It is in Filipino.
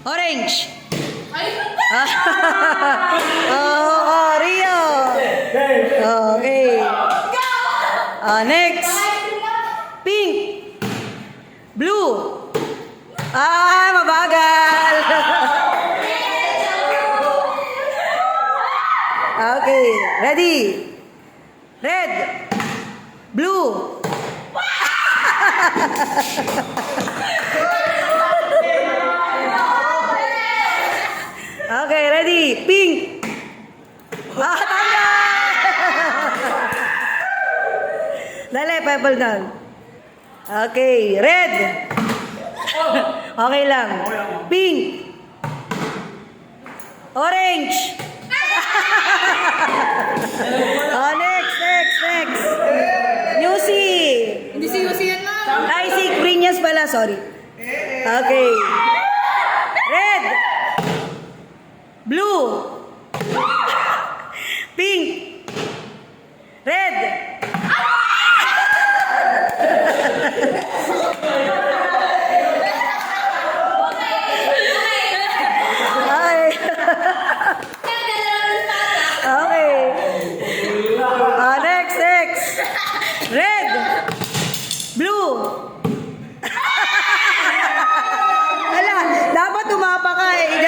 Orange. Oh, Rio. Okay. Next. Pink. Blue. Mabagal. Okay, ready. Red. Blue. Okay, ready. Pink. Tanda. Dali, purple down. Okay, red. Okay lang. Pink. Orange. Next. Yusi. Hindi si Yusi yan, ma'am. Ay, si Grinyas pala, sorry. Okay. Red. Blue. Pink. Red. Ay. Okay. Next. Red. Blue. Ala, dapat tumapa ka eh.